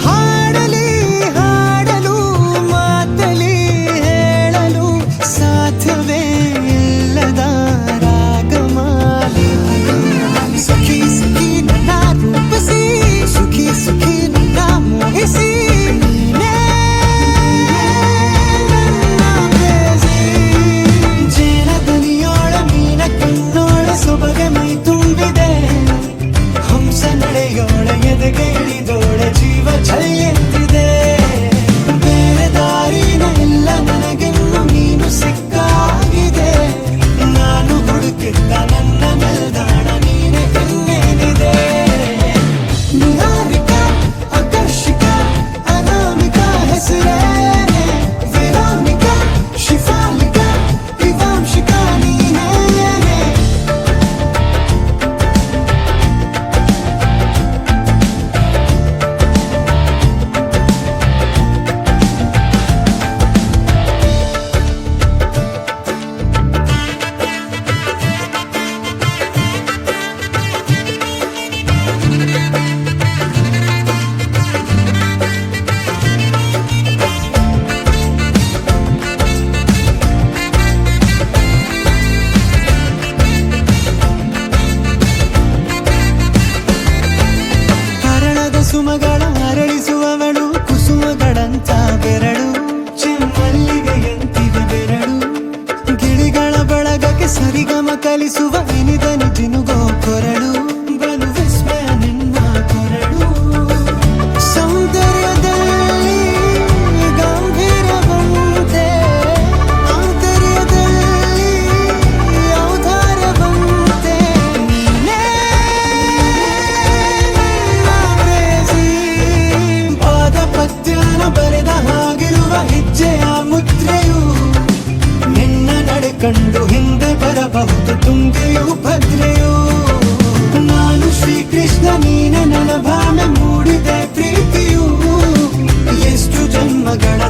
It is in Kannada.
ಹಾಡಲಿ ಹಾಡಲು ಮಾತಲಿ ಹೇಳಲು ಸಾಧ್ಯವೇ ಇಲ್ಲದ ರಾಗಮಾಲಿ ಸಖಿ ಸಖಿ ನನ್ನ ರೂಪಿಸಿ ಸುಖಿ ಸುಖಿ ನನ್ನ ಮೋಹಿಸಿ ನೀನೇ ನನ್ನ ಪ್ರೇಯಸಿ. ಜೇನ ದನಿಯೋಳ ಮೀನ ಕಣ್ಣೋಳ ಸೊಬಗೆ ಮೈ ತುಂಬಿದೆ ಹಂಸ ನಡೆಯೋಳ ಎದೆಗೆ ಇಳಿದೋಳ ಜೀವ ಛಳೆಯೆಂದಿದೆ. ಬೇರೆ ದಾರಿನ ಇಲ್ಲ ನನಗೆನ್ನು ನೀನು ಸಿಕ್ಕಾಗಿದೆ ನಾನು ಹುಡುಕಿದ್ದ ನನ್ನ ನಿಲ್ದಾಣ ನೀನೆ ಇನ್ನೇನಿದೆ. ನಿಹಾರಿಕ ಆಕರ್ಷಿಕ ಅನಾಮಿಕ ಹೆಸರೇನೆ ವೆರೋನಿಕ ಶಿಫಾಲಿಕ ಇವಾಂಶಿಕ ನೀನೇನೆ. ಹರಳದ ಸುಮಗಳ ಅರಳಿಸುವವಳು ಕುಸುಮಗಳಂತ ಬೆರಳು ಚೆಮ್ಮಲ್ಲಿಗೆಯಂತಿವೆ ಬೆರಳು ಗಿಳಿಗಳ ಬಳಗಕ್ಕೆ ಸರಿಗಮ ಕಲಿಸುವ ಇನಿದನಿ ಜಿನುಗೋ ಕೊರಳು ಬಲು ವಿಸ್ಮಯ ನಿನ್ನ ಕೊರಳು. ಸೌಂದರ್ಯದಲ್ಲಿ ಗಂಭೀರವಂತೆ ಆಂತರ್ಯದಲ್ಲಿ ಔದಾರ್ಯವಂತೆ ನೀನೇ ಪಾದ ಪದ್ಯನ ಬರೆದ ಹಾಗಿರುವ ಹೆಜ್ಜೆಯ ಮುದ್ರೆಯು ನಿನ್ನ ನಡೆ ಕಂಡು ಹಿಂದೆ ಬರಬಹುದು ತುಂಗೆಯು ಭದ್ರೆಯು. ನಾನು ಶ್ರೀಕೃಷ್ಣ ನೀನೆ ನನ್ನ ಭಾಮೆ ಮೂಡಿದೆ ಪ್ರೀತಿಯು ಎಷ್ಟು ಜನ್ಮಗಳ